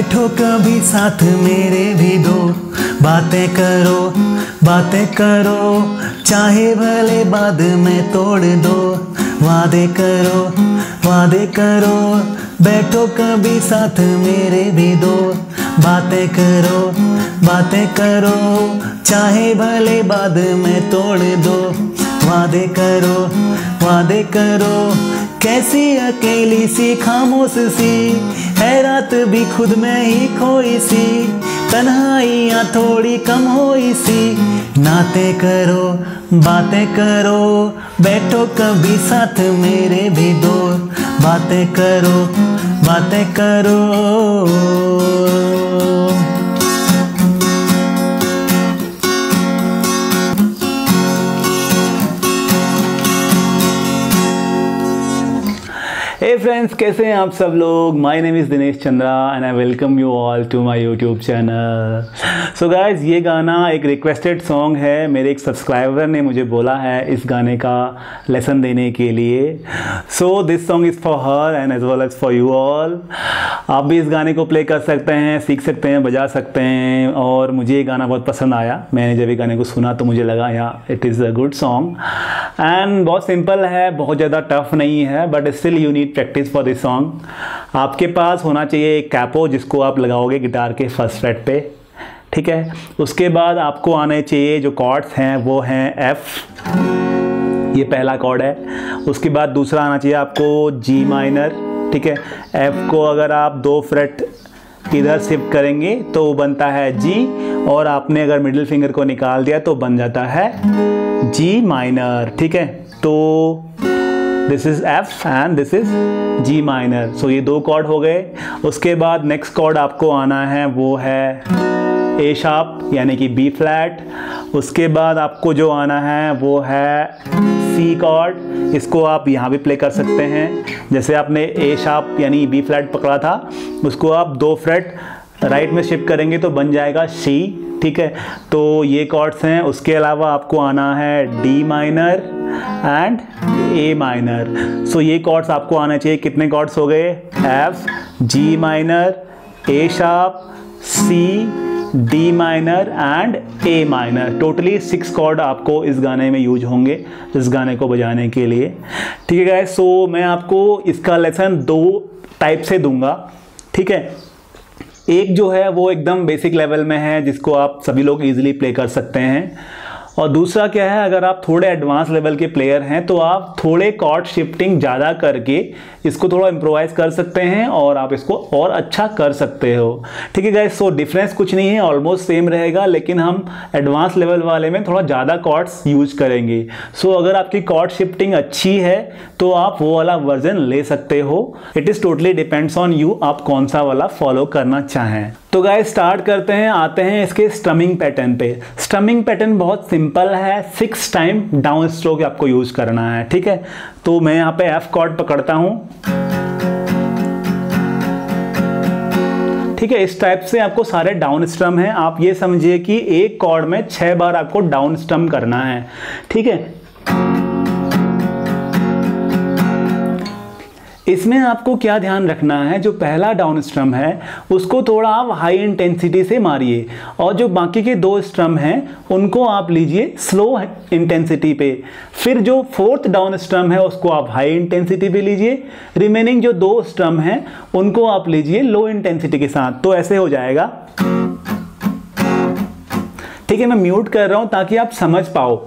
बैठो कभी साथ मेरे भी दो, बातें करो, चाहे भले बाद में तोड़ दो। वादे करो, बैठो कभी साथ मेरे भी दो, बातें करो, चाहे भले बाद में तोड़ दो। वादे करो, कैसी अकेली सी खामोश सी है रात भी खुद में ही खोई सी, तन्हाइयाँ थोड़ी कम होई सी। नाते करो, बातें करो, बैठो कभी साथ मेरे भी दो, बातें करो। हे फ्रेंड्स, कैसे हैं आप सब लोग। My name is Dinesh Chandra and I welcome you all to my YouTube channel. So guys, ये गाना एक रिक्वेस्टेड सॉन्ग है। मेरे एक सब्सक्राइबर ने मुझे बोला है इस गाने का लेसन देने के लिए। So this song is for her and as well as for you all. आप भी इस गाने को प्ले कर सकते हैं, सीख सकते हैं, बजा सकते हैं। और मुझे ये गाना बहुत पसंद आया। मैंने जब ये गाने को सुना तो मुझे लगा यार it is a good song and बहुत सिंपल है, बहुत ज़्यादा टफ नहीं है, but still you need practice for this song. आपके पास होना चाहिए एक कैपो जिसको आप लगाओगे गिटार के फर्स्ट फ्रेट पे, ठीक है। उसके बाद आपको आने चाहिए जो कॉर्ड्स हैं वो हैं एफ, ये पहला कॉर्ड है। उसके बाद दूसरा आना चाहिए आपको जी माइनर, ठीक है। एफ को अगर आप 2 फ्रेट इधर शिफ्ट करेंगे तो बनता है जी, और आपने अगर मिडिल फिंगर को निकाल दिया तो बन जाता है जी माइनर, ठीक है। तो this is F and this is G minor. So ये 2 कॉर्ड हो गए। उसके बाद नेक्स्ट कॉर्ड आपको आना है वो है ए शार्प यानी कि बी फ्लैट। उसके बाद आपको जो आना है वो है सी कॉर्ड। इसको आप यहाँ भी प्ले कर सकते हैं। जैसे आपने ए शार्प यानी बी फ्लैट पकड़ा था, उसको आप 2 फ्रेट राइट में शिफ्ट करेंगे तो बन जाएगा सी, ठीक है। तो ये कॉर्ड्स हैं। उसके अलावा आपको आना है D minor and A minor. So ये कॉर्ड्स आपको आना चाहिए। कितने कॉर्ड्स हो गए? F, G minor, A sharp, C, D minor and A minor. Totally 6 chord आपको इस गाने में यूज होंगे इस गाने को बजाने के लिए, ठीक है गाइस। सो मैं आपको इसका लेसन 2 टाइप से दूंगा, ठीक है। एक जो है वो एकदम बेसिक लेवल में है जिसको आप सभी लोग इजीली प्ले कर सकते हैं, और दूसरा क्या है, अगर आप थोड़े एडवांस लेवल के प्लेयर हैं तो आप थोड़े कॉर्ड शिफ्टिंग ज़्यादा करके इसको थोड़ा इम्प्रोवाइज कर सकते हैं और आप इसको और अच्छा कर सकते हो, ठीक है गाइस। सो डिफरेंस कुछ नहीं है, ऑलमोस्ट सेम रहेगा, लेकिन हम एडवांस लेवल वाले में थोड़ा ज़्यादा कॉर्ड्स यूज करेंगे। सो अगर आपकी कॉर्ड शिफ्टिंग अच्छी है तो आप वो वाला वर्जन ले सकते हो। It is totally depends on you, आप कौन सा वाला फॉलो करना चाहें। तो गाइस स्टार्ट करते हैं, आते हैं इसके स्ट्रमिंग पैटर्न पे। स्ट्रमिंग पैटर्न बहुत सिंपल है, 6 टाइम डाउन स्ट्रोक आपको यूज करना है, ठीक है। तो मैं यहाँ पे एफ कॉर्ड पकड़ता हूँ, ठीक है। इस टाइप से आपको सारे डाउन स्ट्रम हैं। आप ये समझिए कि एक कॉर्ड में 6 बार आपको डाउन स्ट्रम करना है, ठीक है। इसमें आपको क्या ध्यान रखना है, जो पहला डाउन स्ट्रम है उसको थोड़ा आप हाई इंटेंसिटी से मारिए, और जो बाकी के 2 स्ट्रम हैं उनको आप लीजिए स्लो इंटेंसिटी पे। फिर जो 4th डाउन स्ट्रम है उसको आप हाई इंटेंसिटी पे लीजिए। रिमेनिंग जो 2 स्ट्रम हैं उनको आप लीजिए लो इंटेंसिटी के साथ। तो ऐसे हो जाएगा, ठीक है। मैं म्यूट कर रहा हूं ताकि आप समझ पाओ।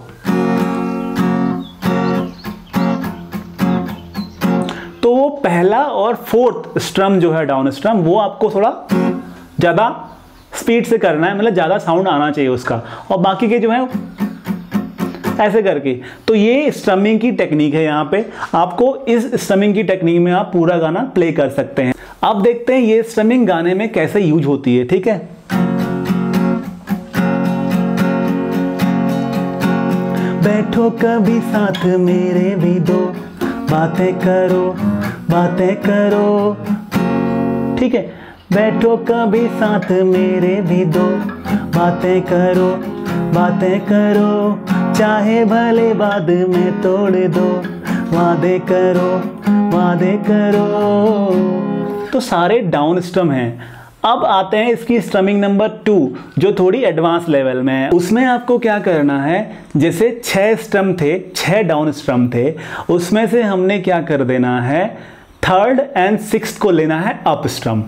तो वो पहला और 4th स्ट्रम जो है डाउन स्ट्रम, वो आपको थोड़ा ज़्यादा स्पीड से करना है, मतलब ज़्यादा साउंड आना चाहिए उसका, और बाकी के जो है ऐसे करके। तो ये स्ट्रमिंग की टेक्निक है। यहाँ पे आपको इस स्ट्रमिंग की टेक्निक में आप पूरा गाना प्ले कर सकते हैं। अब देखते हैं ये स्ट्रमिंग गाने में कैसे यूज होती है, ठीक है। बैठो कभी साथ मेरे भी दो, बातें करो, ठीक है। बैठो कभी साथ मेरे भी दो, बातें करो, चाहे भले बाद में तोड़ दो। वादे करो। तो सारे डाउन स्ट्रम हैं। अब आते हैं इसकी स्ट्रमिंग नंबर 2 जो थोड़ी एडवांस लेवल में है। उसमें आपको क्या करना है, जैसे 6 स्ट्रम थे, 6 डाउन स्ट्रम थे, उसमें से हमने क्या कर देना है, 3rd and 6th को लेना है अप स्ट्रम।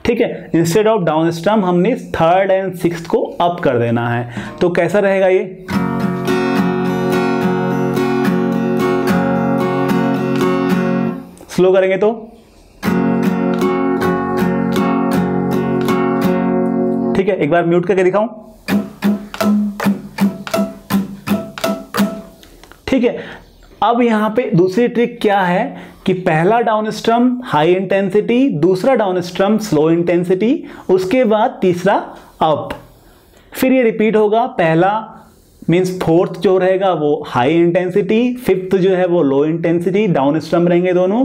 ठीक है, इंस्टेड ऑफ डाउन स्ट्रम हमने 3rd and 6th को अप कर देना है। तो कैसा रहेगा ये, स्लो करेंगे तो ठीक है, एक बार म्यूट करके दिखाऊं। ठीक है, अब यहां पे दूसरी ट्रिक क्या है कि पहला डाउन स्ट्रम हाई इंटेंसिटी, दूसरा डाउन स्ट्रम स्लो इंटेंसिटी, उसके बाद तीसरा अप, फिर ये रिपीट होगा। पहला मीन्स 4th जो रहेगा वो हाई इंटेंसिटी, 5th जो है वो लो इंटेंसिटी, डाउन स्ट्रम रहेंगे दोनों,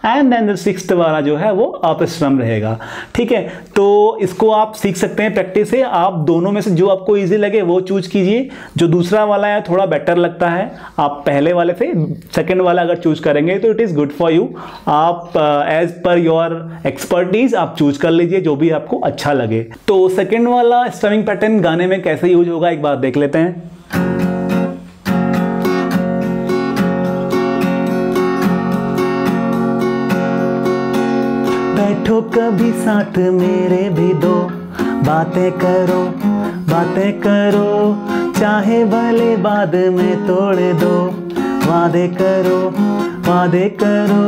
एंड देन 6th वाला जो है वो अप स्ट्रम रहेगा। ठीक है, तो इसको आप सीख सकते हैं प्रैक्टिस से। आप दोनों में से जो आपको इजी लगे वो चूज कीजिए। जो दूसरा वाला है थोड़ा बेटर लगता है, आप पहले वाले से सेकेंड वाला अगर चूज करेंगे तो it is good for you. आप एज पर योर एक्सपर्टीज आप चूज कर लीजिए जो भी आपको अच्छा लगे। तो सेकेंड वाला स्ट्रमिंग पैटर्न गाने में कैसे यूज होगा एक बार देख लेते हैं। बैठो कभी साथ मेरे भी दो, बातें करो, चाहे भले बाद में तोड़ दो, वादे करो।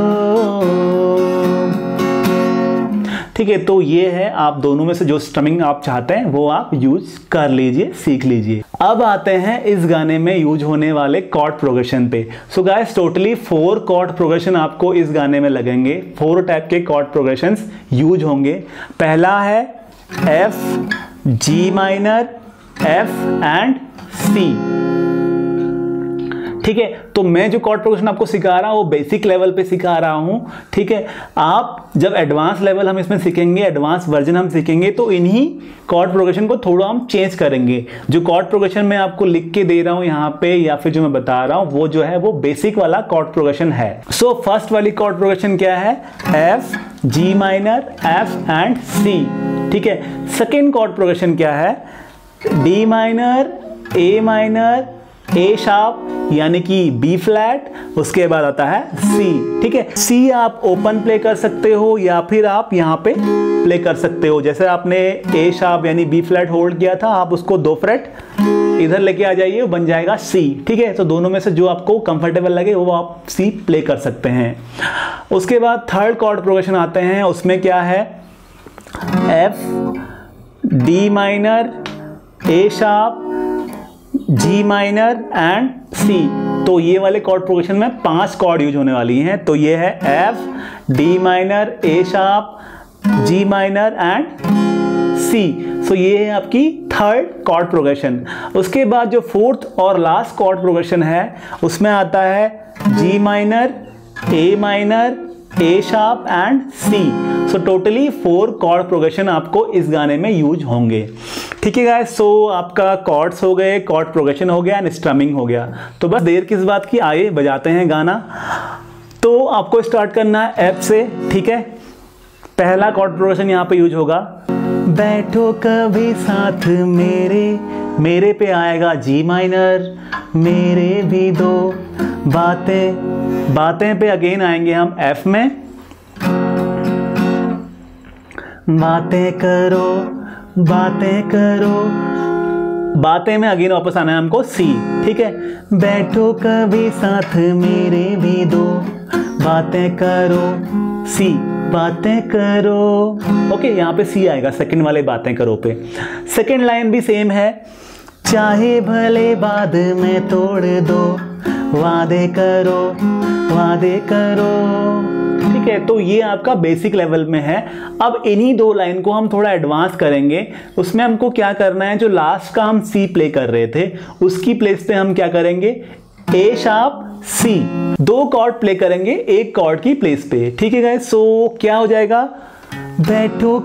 ठीक है, तो ये है, आप दोनों में से जो स्ट्रमिंग आप चाहते हैं वो आप यूज कर लीजिए, सीख लीजिए। अब आते हैं इस गाने में यूज होने वाले कॉर्ड प्रोग्रेशन पे। So guys totally 4 chord progression आपको इस गाने में लगेंगे। 4 टाइप के कॉर्ड प्रोग्रेशंस यूज होंगे। पहला है F, G minor, F and C। ठीक है, तो मैं जो कॉर्ड प्रोग्रेशन आपको सिखा रहा हूं वो बेसिक लेवल पे सिखा रहा हूं। ठीक है, आप जब एडवांस लेवल हम इसमें सीखेंगे, एडवांस वर्जन हम सीखेंगे, तो इन्हीं कॉर्ड प्रोग्रेशन को थोड़ा हम चेंज करेंगे। जो कॉर्ड प्रोग्रेशन मैं आपको लिख के दे रहा हूं यहाँ पे या फिर जो मैं बता रहा हूं वो जो है वो बेसिक वाला कॉर्ड प्रोग्रेशन है। सो फर्स्ट वाली कॉर्ड प्रोग्रेशन क्या है, F, G minor, F and C। ठीक है, सेकेंड कॉर्ड प्रोग्रेशन क्या है, D minor, A minor, A sharp यानी कि B फ्लैट, उसके बाद आता है C। ठीक है, C आप ओपन प्ले कर सकते हो या फिर आप यहाँ पे प्ले कर सकते हो। जैसे आपने A शार्प यानी B फ्लैट होल्ड किया था, आप उसको 2 फ्रेट इधर लेके आ जाइए, बन जाएगा C। ठीक है, तो दोनों में से जो आपको कंफर्टेबल लगे वो आप C प्ले कर सकते हैं। उसके बाद थर्ड कॉर्ड प्रोग्रेशन आते हैं, उसमें क्या है, F, D minor, A sharp, G minor and C। तो ये वाले कॉर्ड प्रोग्रेशन में 5 कॉर्ड यूज होने वाली हैं। तो ये है F, D minor, A sharp, G minor and C। सो ये है आपकी थर्ड कॉर्ड प्रोग्रेशन। उसके बाद जो फोर्थ और लास्ट कॉर्ड प्रोग्रेशन है उसमें आता है G minor, A minor, A sharp and C। So totally 4 chord progression आपको इस गाने में यूज होंगे। ठीक है गाइस, सो आपका कॉर्ड्स हो गए, कॉर्ड प्रोग्रेशन हो गया एंड स्ट्रमिंग हो गया। तो बस देर किस बात की, आइए बजाते हैं गाना। तो आपको स्टार्ट करना है F से। ठीक है, पहला कॉर्ड प्रोग्रेशन यहाँ पे यूज होगा, बैठो कभी साथ मेरे पे आएगा G माइनर, मेरे भी दो बातें पे अगेन आएंगे हम F में, बातें में अगेन वापस आना है हमको C। ठीक है, बैठो कभी साथ मेरे भी दो, बातें करो C, बातें करो। ओके, यहाँ पे C आएगा सेकंड वाले बातें करो पे। सेकंड लाइन भी सेम है, चाहे भले बाद में तोड़ दो, वादे करो। ठीक है, तो ये आपका बेसिक लेवल में है। अब इन्हीं 2 लाइन को हम थोड़ा एडवांस करेंगे। उसमें हमको क्या करना है, जो लास्ट का हम C प्ले कर रहे थे उसकी प्लेस पे हम क्या करेंगे, A sharp C, 2 chord play करेंगे एक कॉर्ड की प्लेस पे। ठीक है गाइस, सो क्या हो जाएगा, बैठो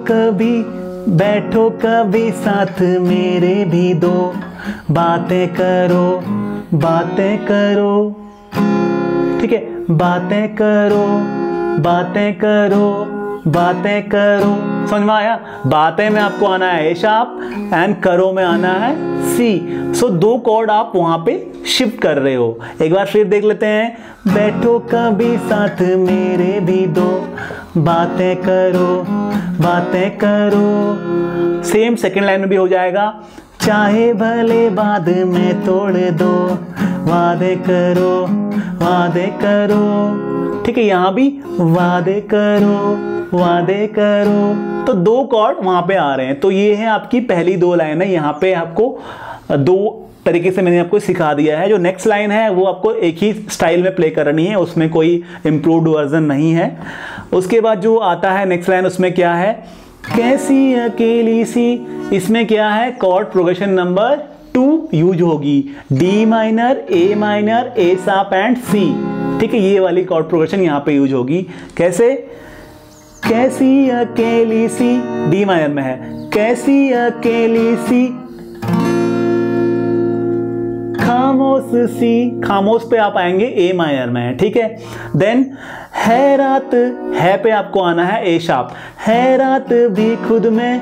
कभी साथ मेरे भी दो, बातें करो। ठीक है, बातें करो। समझ में आया? बातें में आपको आना है ए शार्प एंड करो में आना है सी। सो दो कॉर्ड आप वहां पे शिफ्ट कर रहे हो। एक बार फिर देख लेते हैं। बैठो कभी साथ मेरे भी दो, बातें करो बातें करो। सेम सेकंड लाइन में भी हो जाएगा। चाहे भले बाद में तोड़ दो, वादे करो वादे करो। ठीक है, यहां भी वादे करो वादे करो। तो दो कॉर्ड वहां पे आ रहे हैं। तो ये है आपकी पहली दो लाइन है। यहाँ पे आपको दो तरीके से मैंने आपको सिखा दिया है। जो नेक्स्ट लाइन है वो आपको एक ही स्टाइल में प्ले करनी है, उसमें कोई इम्प्रूव्ड वर्जन नहीं है। उसके बाद जो आता है नेक्स्ट लाइन, उसमें क्या है? कैसी अकेली सी। इसमें क्या है? कॉर्ड प्रोग्रेशन नंबर 2 यूज होगी। D minor, A minor, A sharp and C. ठीक है, ये वाली कॉर्ड प्रोग्रेशन यहाँ पे यूज होगी। कैसे? कैसी अकेली सी, डी माइनर में है। कैसी अकेली सी खामोश सी, खामोश पे आप आएंगे ए माइनर में। ठीक है, देन है रात, है पे आपको आना है ए शार्प। है रात भी खुद में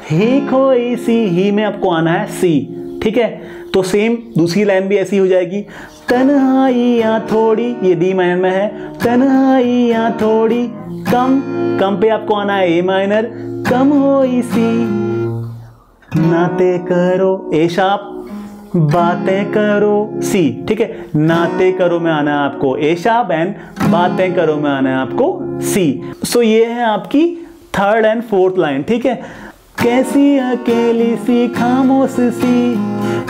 ही खोई सी, ही में आपको आना है सी। ठीक है, तो सेम दूसरी लाइन भी ऐसी हो जाएगी। तन्हाइयाँ थोड़ी, ये डी माइनर में है। तन्हाइयाँ थोड़ी कम, कम पे आपको आना है ए माइनर। कम होई सी, नाते करो ए शार्प, बातें करो सी। ठीक है, नाते करो में आना है आपको ए शार्प एंड बातें करो में आना है आपको सी। सो ये है आपकी थर्ड एंड फोर्थ लाइन। ठीक है, कैसी अकेली सी खामोश सी,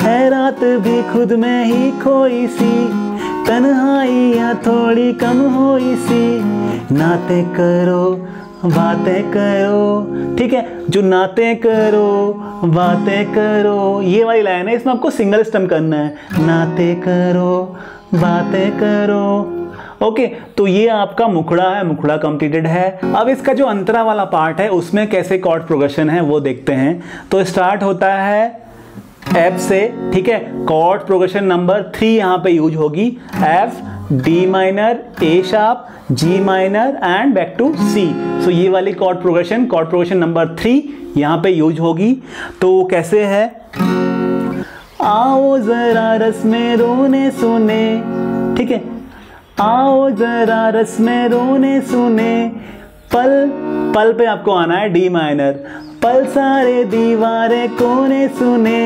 है रात भी खुद में ही खोई सी। तन्हाइयाँ थोड़ी कम होई सी, नाते करो बातें करो। ठीक है, जो नाते करो बातें करो, ये वाली लाइन है, इसमें आपको सिंगल स्टम करना है। नाते करो बातें करो। ओके, तो ये आपका मुखड़ा है, मुखड़ा कंप्लीटेड है। अब इसका जो अंतरा वाला पार्ट है उसमें कैसे कॉर्ड प्रोग्रेशन है वो देखते हैं। तो स्टार्ट होता है एफ से। ठीक है, कॉर्ड प्रोग्रेशन नंबर 3 यहाँ पे यूज होगी। F, D minor, A sharp, G minor and back to C. So ये वाली कॉर्ड प्रोग्रेशन नंबर 3 यहाँ पे यूज होगी। तो कैसे है? आओ जरा रस में रोने सुने। ठीक है, आओ जरा रस में रोने सुने। पल, पल पे आपको आना है डी माइनर। पल सारे दीवारें कोने सुने।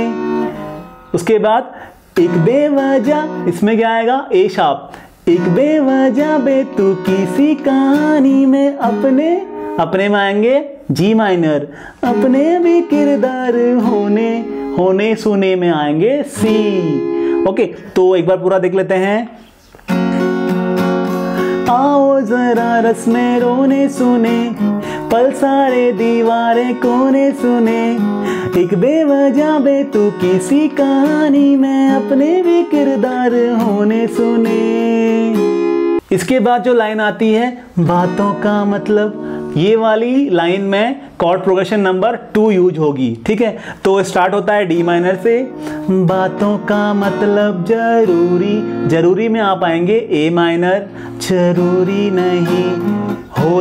उसके बाद एक बेवजह, इसमें क्या आएगा? ए शार्प। एक बेवजह बेतुकी सी कहानी में अपने, अपने में आएंगे जी माइनर। अपने भी किरदार होने, होने सुने में आएंगे सी। ओके, तो एक बार पूरा देख लेते हैं। आओ जरा रस में रोने सुने, पल सारे दीवारें कोने सुने। एक बेवजह बेतुकी सी कहानी में अपने भी किरदार होने सुने। इसके बाद जो लाइन आती है बातों का मतलब, ये वाली लाइन में कॉर्ड प्रोग्रेशन नंबर 2 यूज होगी। ठीक है, तो स्टार्ट होता है डी माइनर से। बातों का मतलब जरूरी, जरूरी में आप आएंगे ए माइनर। जरूरी नहीं, हो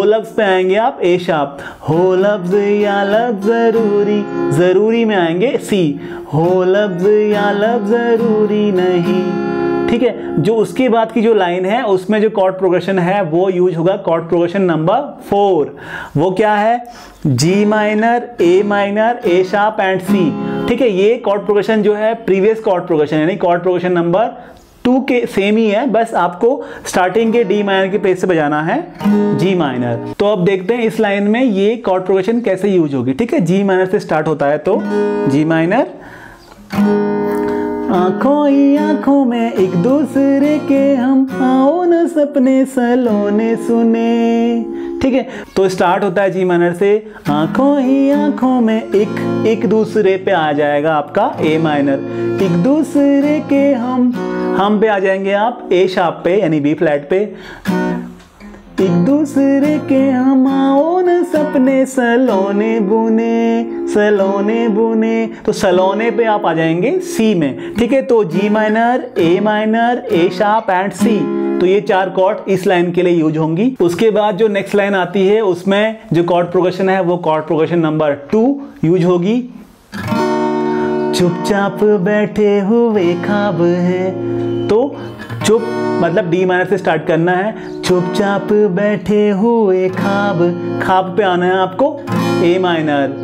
लफ्ज पे आएंगे आप ए शार्प। हो लफ्ज या लफ्ज जरूरी, जरूरी में आएंगे सी। हो लफ्ज या लफ्ज जरूरी नहीं। ठीक है, जो उसके बाद की जो लाइन है उसमें जो कॉर्ड प्रोग्रेशन है वो यूज होगा कॉर्ड प्रोग्रेशन नंबर 4। वो क्या है? G minor, A minor, A sharp and C. ठीक है, ये कॉर्ड प्रोग्रेशन जो है प्रीवियस कॉर्ड प्रोग्रेशन यानी कॉर्ड प्रोग्रेशन नंबर 2 के सेम ही है, बस आपको स्टार्टिंग के डी माइनर के पेज से बजाना है जी माइनर। तो अब देखते हैं इस लाइन में ये कॉर्ड प्रोग्रेशन कैसे यूज होगी। ठीक है, जी माइनर से स्टार्ट होता है, तो जी माइनर। आंखों ही आंखों में एक दूसरे के हम, आओ न सपने सलोने सुने। ठीक है, तो स्टार्ट होता है जी माइनर से। आंखों ही आंखों में एक दूसरे पे आ जाएगा आपका ए माइनर। एक दूसरे के हम पे आ जाएंगे आप ए शार्प पे यानी बी फ्लैट पे। एक दूसरे के हम, आओ न सपने सलोने बुने, सलोने बुने। तो सलोने पे आप आ जाएंगे सी में। ठीक है, तो G minor, A sharp and C. तो ये 4 कॉर्ड इस लाइन के लिए यूज होंगी। उसके बाद जो नेक्स्ट लाइन आती है उसमें जो कॉर्ड प्रोग्रेशन है वो कॉर्ड प्रोग्रेशन नंबर 2 यूज होगी। चुपचाप बैठे हुए ख्वाब है, तो चुप मतलब डी माइनर से स्टार्ट करना है। चुपचाप बैठे हुए ख्वाब, ख्वाब पे आना है आपको ए माइनर।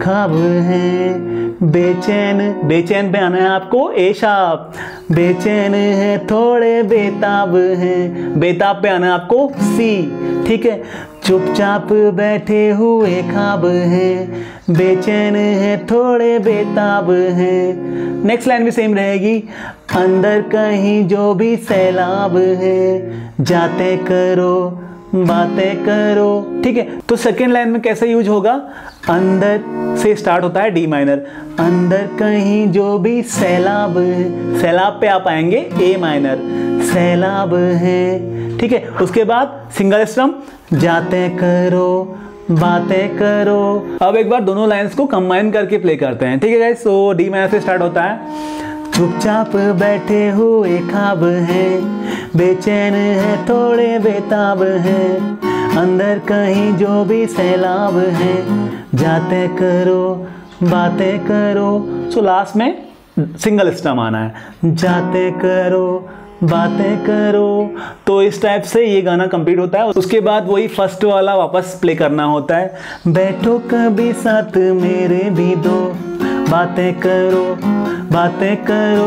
ख्वाब है बेचैन, बेचैन पे आना है आपको ए शार्प। बेचैन है थोड़े बेताब हैं, बेताब पे आना है आपको सी। ठीक है, चुपचाप बैठे हुए ख्वाब हैं, बेचैन है थोड़े बेताब हैं। नेक्स्ट लाइन भी सेम रहेगी। अंदर कहीं जो भी सैलाब है, जाते करो बातें करो। ठीक है, तो सेकेंड लाइन में कैसे यूज होगा? अंदर से स्टार्ट होता है डी माइनर। अंदर कहीं जो भी सैलाब है, सैलाब पे आप आएंगे ए माइनर। सैलाब है, ठीक है। उसके बाद सिंगल स्ट्रम, जाते करो बातें करो। अब एक बार दोनों लाइंस को कंबाइन करके प्ले करते हैं। ठीक है गाइस, सो डी माइनर से स्टार्ट होता है। चुपचाप बैठे हुए ख्वाब हैं, बेचैन है थोड़े बेताब हैं। अंदर कहीं जो भी सैलाब है, जाते करो बातें करो। सो लास्ट में सिंगल स्ट्रम आना है। जाते करो बातें करो। तो इस टाइप से ये गाना कंप्लीट होता है। उसके बाद वही फर्स्ट वाला वापस प्ले करना होता है। बैठो कभी साथ मेरे भी दो, बातें करो बातें करो।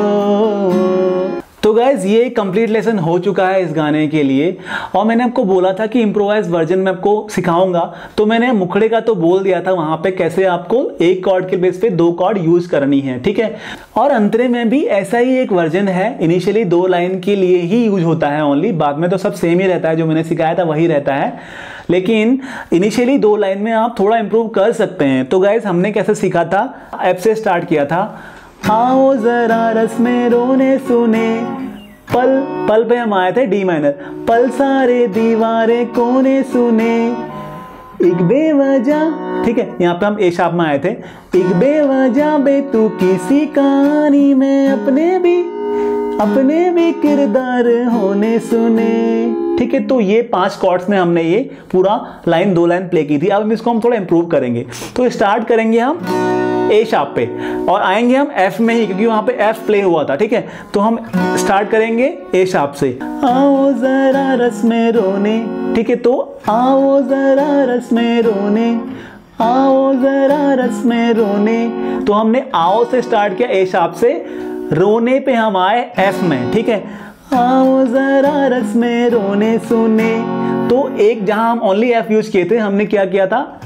तो गाइज ये कंप्लीट लेसन हो चुका है इस गाने के लिए। और मैंने आपको बोला था कि इम्प्रोवाइज वर्जन में आपको सिखाऊंगा, तो मैंने मुखड़े का तो बोल दिया था वहां पे कैसे आपको एक कॉर्ड के बेस पे 2 कॉर्ड यूज करनी है। ठीक है, और अंतरे में भी ऐसा ही एक वर्जन है। इनिशियली 2 लाइन के लिए ही यूज होता है ओनली, बाद में तो सब सेम ही रहता है, जो मैंने सिखाया था वही रहता है। लेकिन इनिशियली 2 लाइन में आप थोड़ा इंप्रूव कर सकते हैं। तो गाइज हमने कैसे सीखा था? एफ से स्टार्ट किया था। आओ जरा रस में रोने सुने, पल पल पे हम आए थे डी माइनर। पल सारे दीवारें कोने सुने, एक बेवजह। ठीक है, यहाँ पे हम ए शार्प में आए थे। एक बेवजह बेतु किसी कहानी में अपने भी किरदार होने सुने। ठीक है, तो ये 5 कॉर्ड्स में हमने ये पूरा लाइन 2 लाइन प्ले की थी। अब इसको हम थोड़ा इंप्रूव करेंगे। तो स्टार्ट करेंगे हम ए शार्प पे और आएंगे हम एफ में ही, क्योंकि वहां पे एफ प्ले हुआ था। ठीक है, तो हम स्टार्ट करेंगे ए शार्प से। आओ जरा रस में रोने। ठीक है, तो आओ जरा रस में रोने, आओ जरा रस में रोने। तो हमने आओ से स्टार्ट किया ए शार्प से, रोने पे हम आए एफ में। ठीक है, आओ जरा रस में रोने सुने। तो एक जहां हम ओनली एफ यूज किए थे, हमने क्या किया था?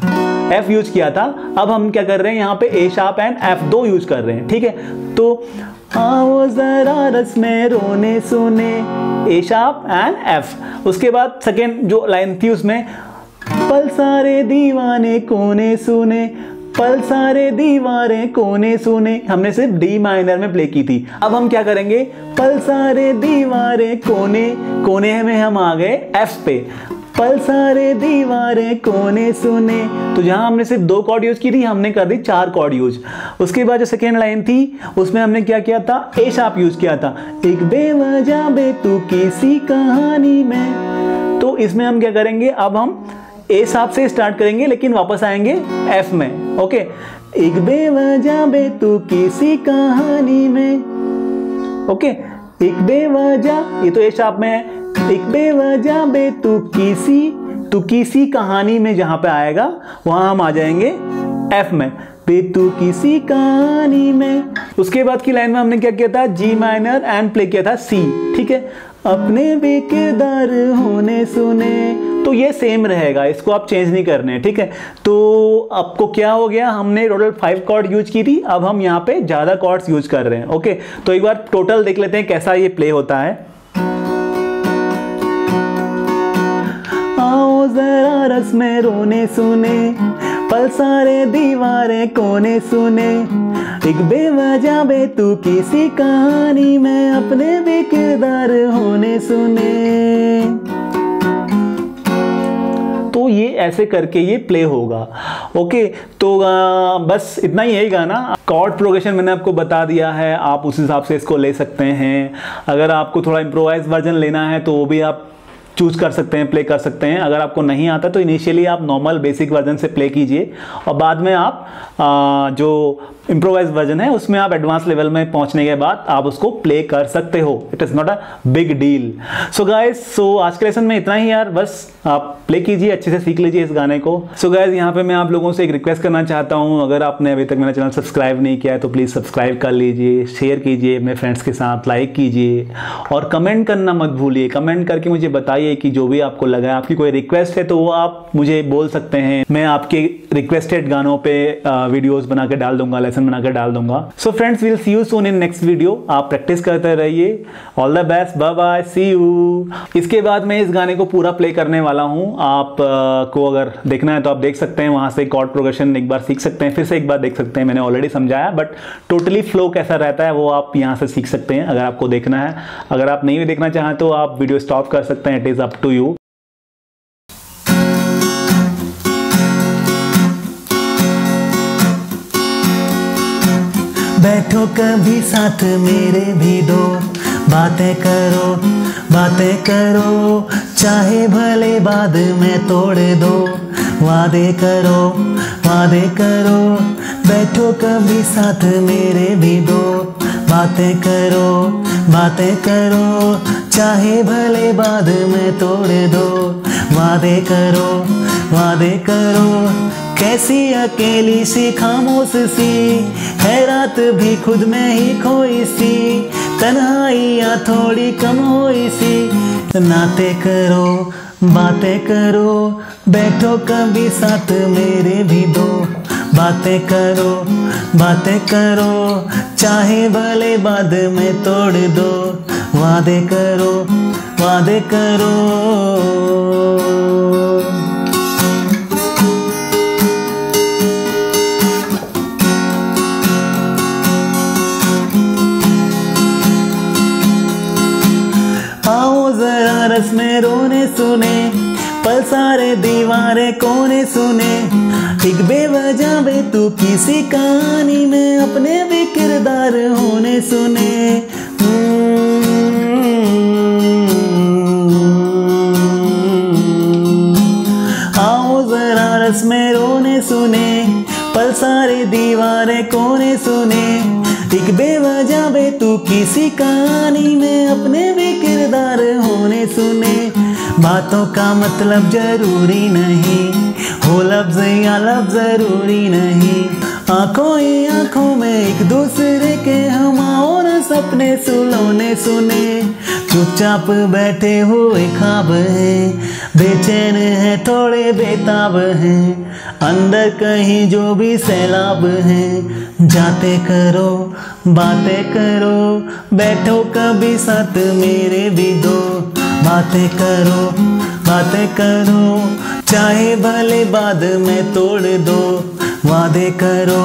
एफ यूज किया था। अब हम क्या कर रहे हैं? यहाँ पे ए शार्प एंड एफ 2 यूज कर रहे हैं। ठीक है, तो आओ जरा रस में रोने सुने, ए शार्प एंड एफ। उसके बाद सेकेंड जो लाइन थी उसमें पल सारे दीवाने कोने सुने, पल सारे दीवारें कोने सुने, हमने सिर्फ डी माइनर में प्ले की थी। अब हम क्या करेंगे? पल सारे दीवारें कोने, कोने में हम आ गए एफ पे। पल सारे दीवारें कोने सुने, तो जहां हमने सिर्फ 2 कॉर्ड यूज की थी, हमने कर दी 4 कॉर्ड यूज। उसके बाद जो सेकेंड लाइन थी उसमें हमने क्या किया था? ए शार्प यूज किया था। एक बेवजह बेतु किसी कहानी में। तो इसमें हम क्या करेंगे? अब हम ए शार्प से स्टार्ट करेंगे, लेकिन वापस आएंगे एफ में। ओके, एक बेवजह बेतु किसी कहानी में। ओके, एक बेवजह, ये तो ए शार्प में है। एक बेवजह बेतु किसी कहानी में जहां पे आएगा वहां हम आ जाएंगे एफ में, बेतु किसी कहानी में। उसके बाद की लाइन में हमने क्या किया था? जी माइनर एंड प्ले किया था सी। ठीक है, अपने भी किरदार होने सुने। तो ये सेम रहेगा, इसको आप चेंज नहीं करने। ठीक है, तो आपको क्या हो गया? हमने टोटल 5 कॉर्ड यूज की थी, अब हम यहाँ पे ज्यादा कॉर्ड्स यूज कर रहे हैं। ओके, तो एक बार टोटल देख लेते हैं कैसा ये प्ले होता है। आओ जरा रस में रोने सुने, पल सारे दीवारें कोने सुने, एक बेवजह बेतु किसी कहानी में अपने भी किरदार होने सुने। तो ये ऐसे करके ये प्ले होगा। ओके, तो बस इतना ही है गाना। कॉर्ड प्रोग्रेशन मैंने आपको बता दिया है, आप उस हिसाब से इसको ले सकते हैं। अगर आपको थोड़ा इम्प्रोवाइज वर्जन लेना है तो वो भी आप चूज कर सकते हैं, प्ले कर सकते हैं। अगर आपको नहीं आता तो इनिशियली आप नॉर्मल बेसिक वर्जन से प्ले कीजिए और बाद में आप जो इम्प्रोवाइज वर्जन है उसमें आप एडवांस लेवल में पहुंचने के बाद आप उसको प्ले कर सकते हो। It is not a big deal. So guys, so आज के लेसन में इतना ही यार, बस आप प्ले कीजिए, अच्छे से सीख लीजिए इस गाने को। सो गाइस, यहाँ पे मैं आप लोगों से एक रिक्वेस्ट करना चाहता हूँ, अगर आपने अभी तक मेरा चैनल सब्सक्राइब नहीं किया है तो प्लीज़ सब्सक्राइब कर लीजिए, शेयर कीजिए अपने फ्रेंड्स के साथ, लाइक कीजिए और कमेंट करना मत भूलिए। कमेंट करके मुझे बताइए कि जो भी आपको लगा है, आपकी कोई रिक्वेस्ट है तो वो आप मुझे बोल सकते हैं। मैं आपके रिक्वेस्टेड गानों पे वीडियोस बना के डाल दूंगा, लेसन बना के डाल दूंगा। So friends, will see you soon in next video. आप प्रैक्टिस करते रहिए। All the best, bye bye, see you. इसके बाद मैं इस गाने को पूरा प्ले करने वाला हूँ। आप को अगर देखना है तो आप देख सकते हैं, वहां से कॉर्ड प्रोग्रेशन एक बार सीख सकते हैं, फिर से एक बार देख सकते हैं। मैंने ऑलरेडी समझाया, बट टोटली फ्लो कैसा रहता है वो आप यहाँ से सीख सकते हैं अगर आपको देखना है। अगर आप नहीं भी देखना चाहें तो आप वीडियो स्टॉप कर सकते हैं। It is up to you. बैठो कभी साथ मेरे भी दो, बातें करो, चाहे भले बाद में तोड़ दो। वादे करो, बैठो कभी साथ मेरे भी दो, बातें करो, चाहे भले बाद में तोड़ दो। वादे करो, कैसी अकेली सी खामोश सी है रात भी खुद में ही खोई सी, तन्हाइयाँ थोड़ी कम होई सी। नाते करो, बातें करो, बैठो कभी साथ मेरे भी दो, बातें करो, चाहे भले बाद में तोड़ दो। वादे करो। आओ जरा रस में रोने सुने, पल सारे दीवारें कोने सुने, एक बेवजह बेतुकी सी कहानी में अपने भी किरदार होने सुने। आओ जरा रस में रोने सुने, पल सारे दीवारें कोने सुने, एक बेवजह बेतुकी सी कहानी में अपने भी किरदार होने सुने। बातों का मतलब जरूरी नहीं हो, लफ्ज़ या लफ्ज़ जरूरी नहीं। आंखों ही आंखों में एक दूसरे के हम और सपने सुलौने सुने। चुपचाप बैठे हुए ख्वाब हैं, बेचैन है थोड़े बेताब हैं, अंदर कहीं जो भी सैलाब हैं। जाते करो, बातें करो, बैठो कभी साथ मेरे भी दो, बातें करो, चाहे भले बाद में तोड़ दो। वादे करो।